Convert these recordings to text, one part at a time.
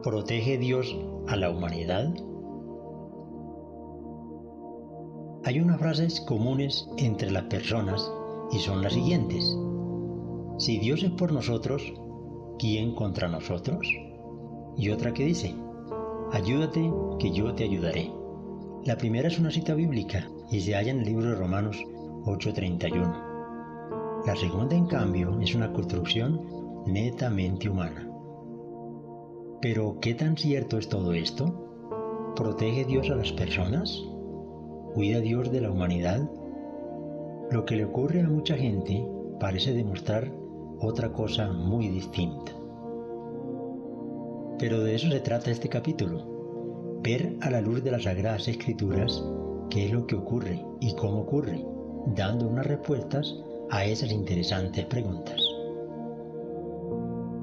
¿Protege Dios a la humanidad? Hay unas frases comunes entre las personas y son las siguientes. Si Dios es por nosotros, ¿quién contra nosotros? Y otra que dice, ayúdate que yo te ayudaré. La primera es una cita bíblica y se halla en el libro de Romanos 8:31. La segunda, en cambio, es una construcción netamente humana. Pero, ¿qué tan cierto es todo esto? ¿Protege Dios a las personas? ¿Cuida Dios de la humanidad? Lo que le ocurre a mucha gente parece demostrar otra cosa muy distinta. Pero de eso se trata este capítulo, ver a la luz de las Sagradas Escrituras qué es lo que ocurre y cómo ocurre, dando unas respuestas a esas interesantes preguntas.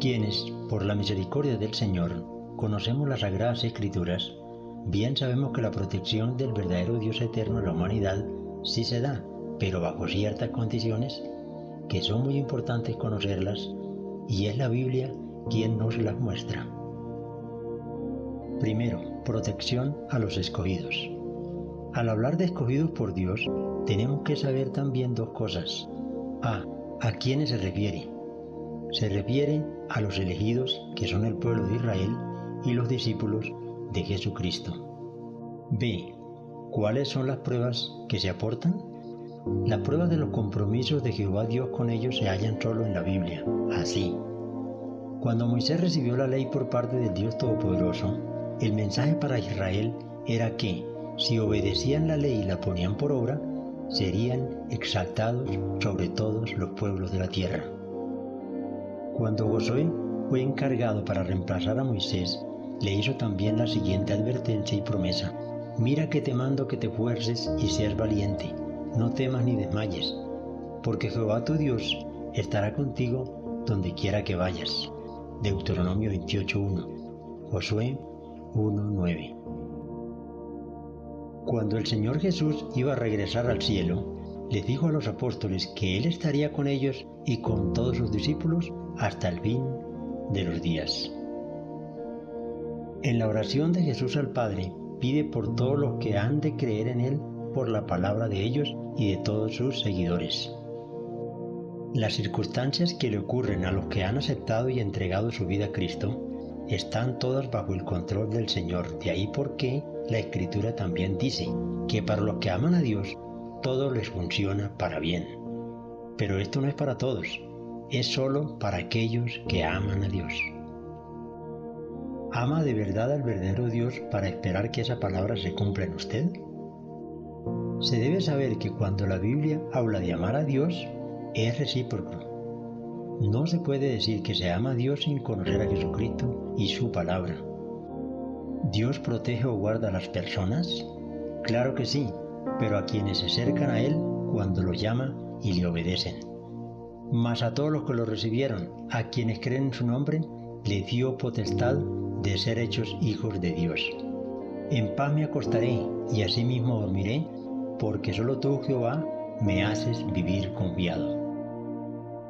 Quienes, por la misericordia del Señor, conocemos las Sagradas Escrituras, bien sabemos que la protección del verdadero Dios eterno a la humanidad sí se da, pero bajo ciertas condiciones que son muy importantes conocerlas, y es la Biblia quien nos las muestra. Primero, protección a los escogidos. Al hablar de escogidos por Dios, tenemos que saber también dos cosas. ¿A quiénes se refiere? Se refiere a los elegidos, que son el pueblo de Israel y los discípulos de Jesucristo. B. ¿Cuáles son las pruebas que se aportan? Las pruebas de los compromisos de Jehová Dios con ellos se hallan solo en la Biblia. Así, cuando Moisés recibió la ley por parte del Dios Todopoderoso, el mensaje para Israel era que, si obedecían la ley y la ponían por obra, serían exaltados sobre todos los pueblos de la tierra. Cuando Josué fue encargado para reemplazar a Moisés, le hizo también la siguiente advertencia y promesa. Mira que te mando que te fuerces y seas valiente, no temas ni desmayes, porque Jehová tu Dios estará contigo donde quiera que vayas. Deuteronomio 28:1, Josué 1:9. Cuando el Señor Jesús iba a regresar al cielo, les dijo a los apóstoles que Él estaría con ellos y con todos sus discípulos hasta el fin de los días. En la oración de Jesús al Padre, pide por todos los que han de creer en Él por la palabra de ellos y de todos sus seguidores. Las circunstancias que le ocurren a los que han aceptado y entregado su vida a Cristo están todas bajo el control del Señor. De ahí porque la Escritura también dice que para los que aman a Dios, todo les funciona para bien. Pero esto no es para todos, es solo para aquellos que aman a Dios. ¿Ama de verdad al verdadero Dios para esperar que esa palabra se cumpla en usted? Se debe saber que cuando la Biblia habla de amar a Dios, es recíproco. No se puede decir que se ama a Dios sin conocer a Jesucristo y su palabra. ¿Dios protege o guarda a las personas? Claro que sí, pero a quienes se acercan a Él cuando lo llama y le obedecen. Mas a todos los que lo recibieron, a quienes creen en su nombre, le dio potestad de ser hechos hijos de Dios. En paz me acostaré y asimismo dormiré, porque solo tú, Jehová, me haces vivir confiado.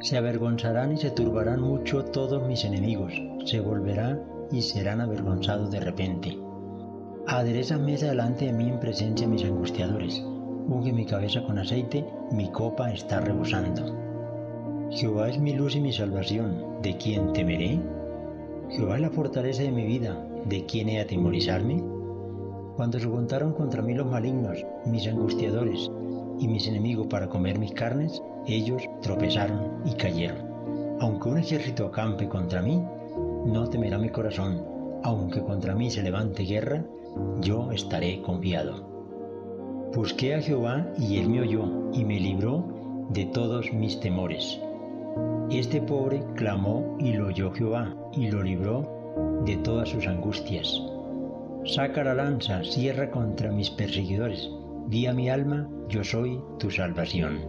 Se avergonzarán y se turbarán mucho todos mis enemigos, se volverán y serán avergonzados de repente. Aderezas mesa delante de mí en presencia de mis angustiadores, unge mi cabeza con aceite, mi copa está rebosando. Jehová es mi luz y mi salvación, ¿de quién temeré? Jehová es la fortaleza de mi vida, ¿de quién he de atemorizarme? Cuando se juntaron contra mí los malignos, mis angustiadores y mis enemigos para comer mis carnes, ellos tropezaron y cayeron. Aunque un ejército acampe contra mí, no temerá mi corazón. Aunque contra mí se levante guerra, yo estaré confiado. Busqué a Jehová y Él me oyó y me libró de todos mis temores. Este pobre clamó y lo oyó Jehová y lo libró de todas sus angustias. Saca la lanza, cierra contra mis perseguidores. Di a mi alma, yo soy tu salvación.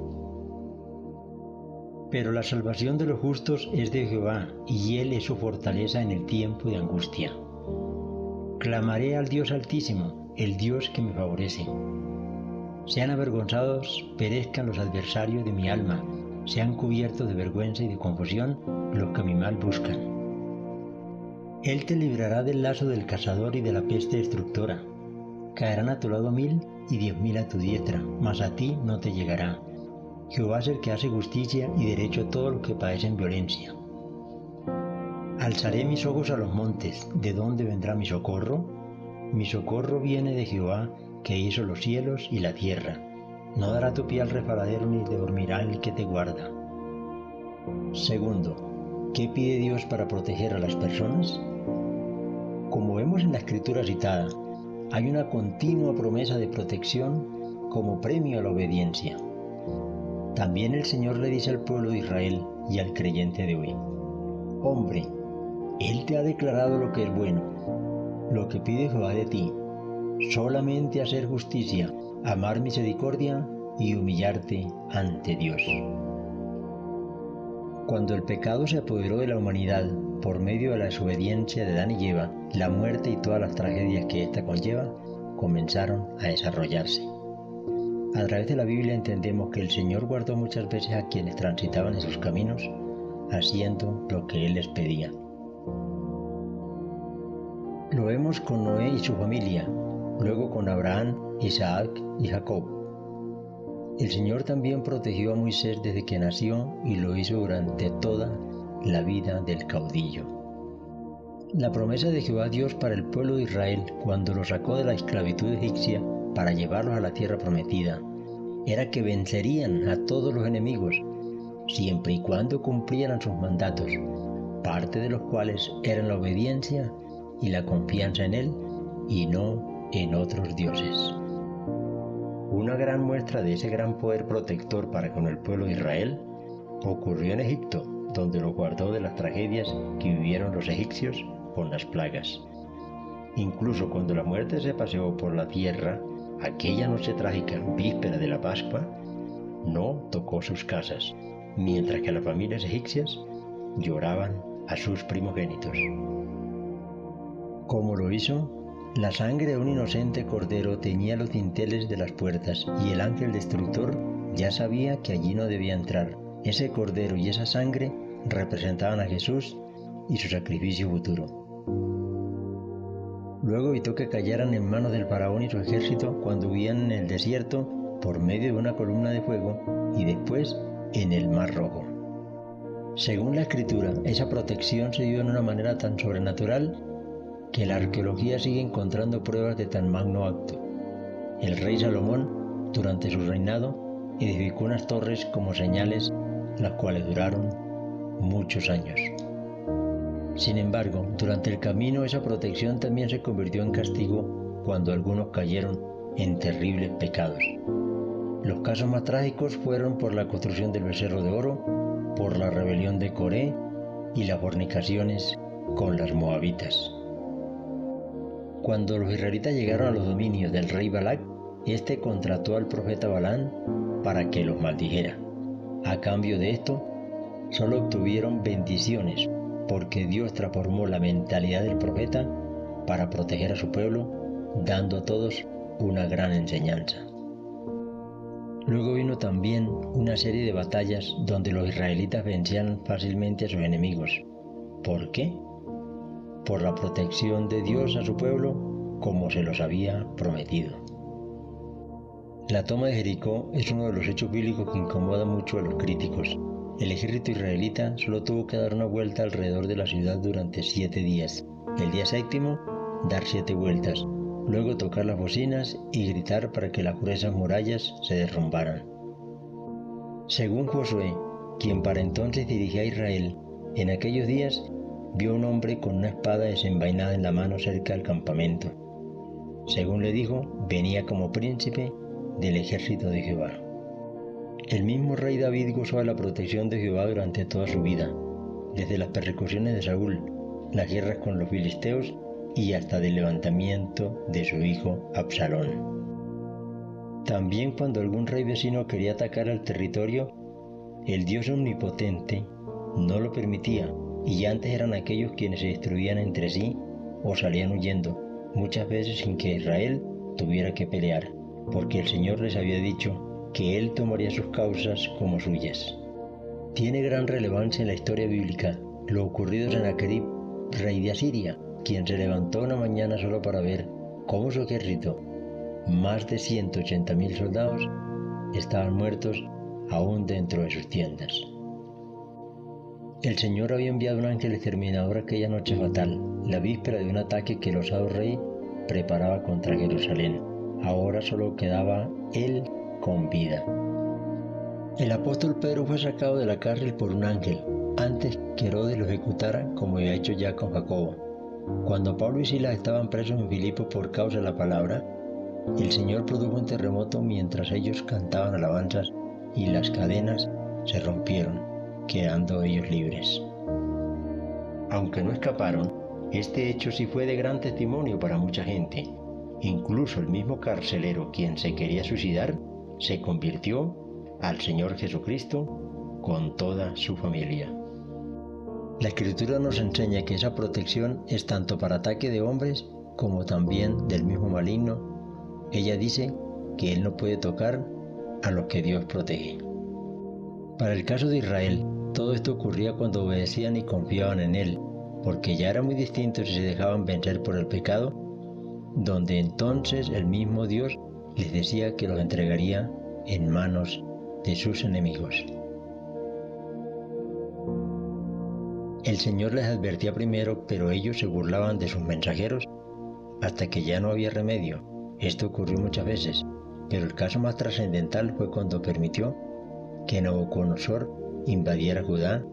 Pero la salvación de los justos es de Jehová, y Él es su fortaleza en el tiempo de angustia. Clamaré al Dios Altísimo, el Dios que me favorece. Sean avergonzados, perezcan los adversarios de mi alma, sean cubiertos de vergüenza y de confusión los que mi mal buscan. Él te librará del lazo del cazador y de la peste destructora. Caerán a tu lado 1000 y 10.000 a tu diestra, mas a ti no te llegará. Jehová es el que hace justicia y derecho a todos los que padecen violencia. Alzaré mis ojos a los montes, ¿de dónde vendrá mi socorro? Mi socorro viene de Jehová, que hizo los cielos y la tierra. No dará tu pie al resbaladero ni te dormirá el que te guarda. Segundo, ¿qué pide Dios para proteger a las personas? Como vemos en la escritura citada, hay una continua promesa de protección como premio a la obediencia. También el Señor le dice al pueblo de Israel y al creyente de hoy: hombre, Él te ha declarado lo que es bueno. Lo que pide Jehová de ti, solamente hacer justicia, amar misericordia y humillarte ante Dios. Cuando el pecado se apoderó de la humanidad por medio de la desobediencia de Adán y Eva, la muerte y todas las tragedias que ésta conlleva comenzaron a desarrollarse. A través de la Biblia entendemos que el Señor guardó muchas veces a quienes transitaban en sus caminos, haciendo lo que Él les pedía. Lo vemos con Noé y su familia, luego con Abraham, Isaac y Jacob. El Señor también protegió a Moisés desde que nació y lo hizo durante toda la vida del caudillo. La promesa de Jehová Dios para el pueblo de Israel cuando los sacó de la esclavitud egipcia para llevarlos a la tierra prometida era que vencerían a todos los enemigos, siempre y cuando cumplieran sus mandatos, parte de los cuales eran la obediencia y la confianza en Él y no en otros dioses. Una gran muestra de ese gran poder protector para con el pueblo de Israel ocurrió en Egipto, donde lo guardó de las tragedias que vivieron los egipcios con las plagas. Incluso cuando la muerte se paseó por la tierra, aquella noche trágica, víspera de la Pascua, no tocó sus casas, mientras que las familias egipcias lloraban a sus primogénitos. ¿Cómo lo hizo? La sangre de un inocente cordero teñía los dinteles de las puertas y el ángel destructor ya sabía que allí no debía entrar. Ese cordero y esa sangre representaban a Jesús y su sacrificio futuro. Luego evitó que cayeran en manos del faraón y su ejército cuando huían en el desierto por medio de una columna de fuego y después en el Mar Rojo. Según la Escritura, esa protección se dio de una manera tan sobrenatural que la arqueología sigue encontrando pruebas de tan magno acto. El rey Salomón, durante su reinado, edificó unas torres como señales, las cuales duraron muchos años. Sin embargo, durante el camino esa protección también se convirtió en castigo cuando algunos cayeron en terribles pecados. Los casos más trágicos fueron por la construcción del becerro de oro, por la rebelión de Coré y las fornicaciones con las moabitas. Cuando los israelitas llegaron a los dominios del rey Balac, este contrató al profeta Balaam para que los maldijera. A cambio de esto, solo obtuvieron bendiciones, porque Dios transformó la mentalidad del profeta para proteger a su pueblo, dando a todos una gran enseñanza. Luego vino también una serie de batallas donde los israelitas vencían fácilmente a sus enemigos. ¿Por qué? Por la protección de Dios a su pueblo, como se los había prometido. La toma de Jericó es uno de los hechos bíblicos que incomoda mucho a los críticos. El ejército israelita solo tuvo que dar una vuelta alrededor de la ciudad durante 7 días. El día séptimo, dar 7 vueltas, luego tocar las bocinas y gritar para que las gruesas murallas se derrumbaran. Según Josué, quien para entonces dirigía a Israel, en aquellos días vio a un hombre con una espada desenvainada en la mano cerca del campamento. Según le dijo, venía como príncipe del ejército de Jehová. El mismo rey David gozó de la protección de Jehová durante toda su vida, desde las persecuciones de Saúl, las guerras con los filisteos y hasta del levantamiento de su hijo Absalón. También cuando algún rey vecino quería atacar al territorio, el Dios omnipotente no lo permitía, y antes eran aquellos quienes se destruían entre sí o salían huyendo, muchas veces sin que Israel tuviera que pelear, porque el Señor les había dicho que Él tomaría sus causas como suyas. Tiene gran relevancia en la historia bíblica lo ocurrido en Sennacherib rey de Asiria, quien se levantó una mañana solo para ver cómo su ejército, más de 180.000 soldados, estaban muertos aún dentro de sus tiendas. El Señor había enviado un ángel exterminador aquella noche fatal, la víspera de un ataque que el osado rey preparaba contra Jerusalén. Ahora solo quedaba él con vida. El apóstol Pedro fue sacado de la cárcel por un ángel, antes que Herodes lo ejecutara, como había hecho ya con Jacobo. Cuando Pablo y Silas estaban presos en Filipo por causa de la palabra, el Señor produjo un terremoto mientras ellos cantaban alabanzas y las cadenas se rompieron, quedando ellos libres. Aunque no escaparon, este hecho sí fue de gran testimonio para mucha gente. Incluso el mismo carcelero, quien se quería suicidar, se convirtió al Señor Jesucristo con toda su familia. La Escritura nos enseña que esa protección es tanto para ataque de hombres como también del mismo maligno. Ella dice que él no puede tocar a los que Dios protege. Para el caso de Israel, todo esto ocurría cuando obedecían y confiaban en él, porque ya era muy distinto si se dejaban vencer por el pecado, donde entonces el mismo Dios les decía que los entregaría en manos de sus enemigos. El Señor les advertía primero, pero ellos se burlaban de sus mensajeros hasta que ya no había remedio. Esto ocurrió muchas veces, pero el caso más trascendental fue cuando permitió que Nabucodonosor invadiera Judá,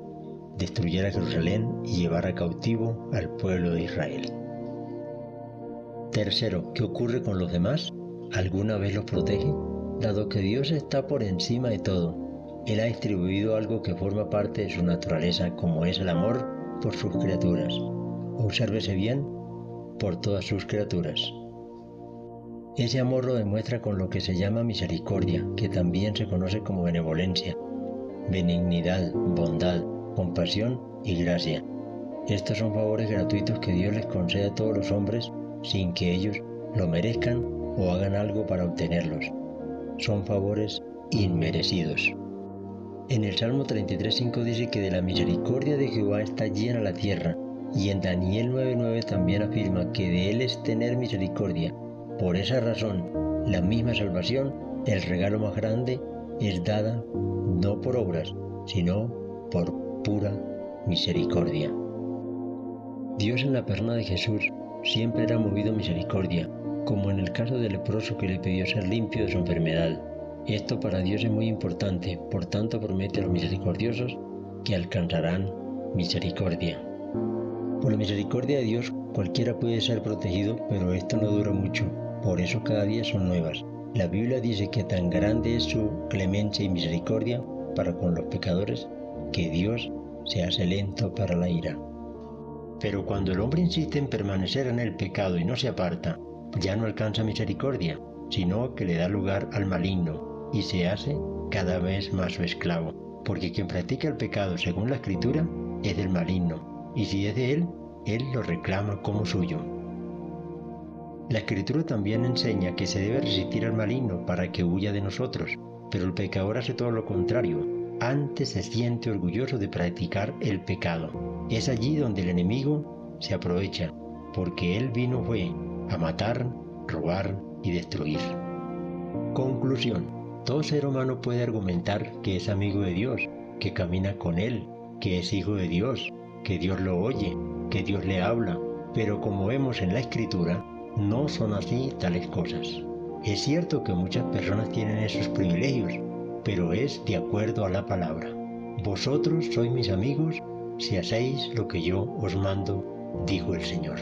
destruyera Jerusalén y llevara cautivo al pueblo de Israel. Tercero, ¿qué ocurre con los demás? ¿Alguna vez los protege? Dado que Dios está por encima de todo, Él ha distribuido algo que forma parte de su naturaleza, como es el amor por sus criaturas. Obsérvese bien, por todas sus criaturas. Ese amor lo demuestra con lo que se llama misericordia, que también se conoce como benevolencia, benignidad, bondad, compasión y gracia. Estos son favores gratuitos que Dios les concede a todos los hombres sin que ellos lo merezcan o hagan algo para obtenerlos. Son favores inmerecidos. En el Salmo 33:5 dice que de la misericordia de Jehová está llena la tierra, y en Daniel 9:9 también afirma que de él es tener misericordia. Por esa razón, la misma salvación, el regalo más grande, es dada no por obras, sino por pura misericordia. Dios en la persona de Jesús siempre era movido a misericordia, como en el caso del leproso que le pidió ser limpio de su enfermedad. Esto para Dios es muy importante, por tanto promete a los misericordiosos que alcanzarán misericordia. Por la misericordia de Dios cualquiera puede ser protegido, pero esto no dura mucho, por eso cada día son nuevas. La Biblia dice que tan grande es su clemencia y misericordia para con los pecadores, que Dios se hace lento para la ira. Pero cuando el hombre insiste en permanecer en el pecado y no se aparta, ya no alcanza misericordia, sino que le da lugar al maligno y se hace cada vez más su esclavo, porque quien practica el pecado según la Escritura es del maligno, y si es de él lo reclama como suyo. La Escritura también enseña que se debe resistir al maligno para que huya de nosotros, pero el pecador hace todo lo contrario. Antes se siente orgulloso de practicar el pecado. Es allí donde el enemigo se aprovecha, porque él fue a matar, robar y destruir. Conclusión: todo ser humano puede argumentar que es amigo de Dios, que camina con él, que es hijo de Dios, que Dios lo oye, que Dios le habla, pero como vemos en la Escritura, no son así tales cosas. Es cierto que muchas personas tienen esos privilegios, pero es de acuerdo a la palabra. Vosotros sois mis amigos si hacéis lo que yo os mando, dijo el Señor.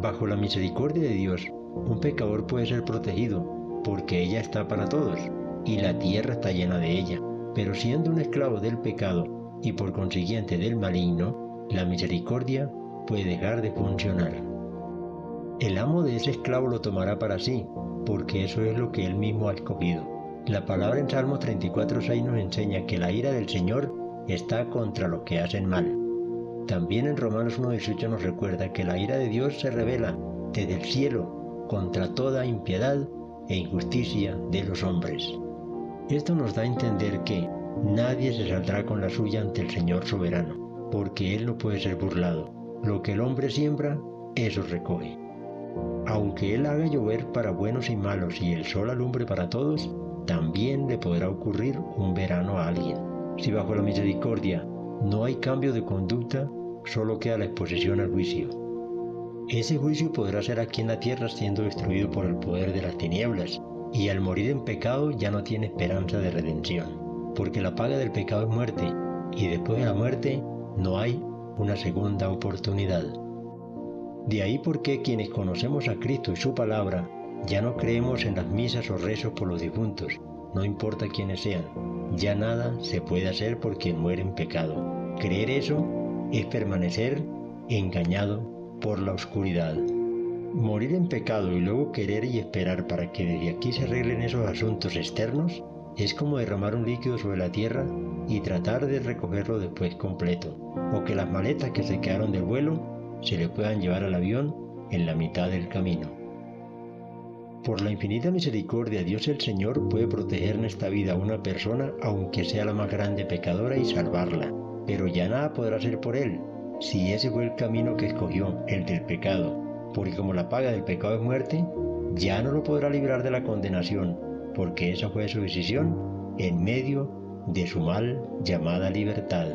Bajo la misericordia de Dios, un pecador puede ser protegido, porque ella está para todos, y la tierra está llena de ella. Pero siendo un esclavo del pecado, y por consiguiente del maligno, la misericordia puede dejar de funcionar. El amo de ese esclavo lo tomará para sí, porque eso es lo que él mismo ha escogido. La palabra en Salmos 34:6 nos enseña que la ira del Señor está contra los que hacen mal. También en Romanos 1:18 nos recuerda que la ira de Dios se revela desde el cielo contra toda impiedad e injusticia de los hombres. Esto nos da a entender que nadie se saldrá con la suya ante el Señor soberano, porque Él no puede ser burlado. Lo que el hombre siembra, eso recoge. Aunque Él haga llover para buenos y malos y el sol alumbre para todos, también le podrá ocurrir un verano a alguien. Si bajo la misericordia no hay cambio de conducta, solo queda la exposición al juicio. Ese juicio podrá ser aquí en la tierra siendo destruido por el poder de las tinieblas, y al morir en pecado ya no tiene esperanza de redención, porque la paga del pecado es muerte, y después de la muerte no hay una segunda oportunidad. De ahí porque quienes conocemos a Cristo y su palabra, ya no creemos en las misas o rezos por los difuntos, no importa quiénes sean, ya nada se puede hacer por quien muere en pecado. Creer eso es permanecer engañado por la oscuridad. Morir en pecado y luego querer y esperar para que desde aquí se arreglen esos asuntos externos es como derramar un líquido sobre la tierra y tratar de recogerlo después completo, o que las maletas que se quedaron del vuelo se le puedan llevar al avión en la mitad del camino. Por la infinita misericordia, Dios el Señor puede proteger en esta vida a una persona aunque sea la más grande pecadora y salvarla, pero ya nada podrá hacer por él, si ese fue el camino que escogió, el del pecado, porque como la paga del pecado es muerte, ya no lo podrá librar de la condenación, porque esa fue su decisión en medio de su mal llamada libertad.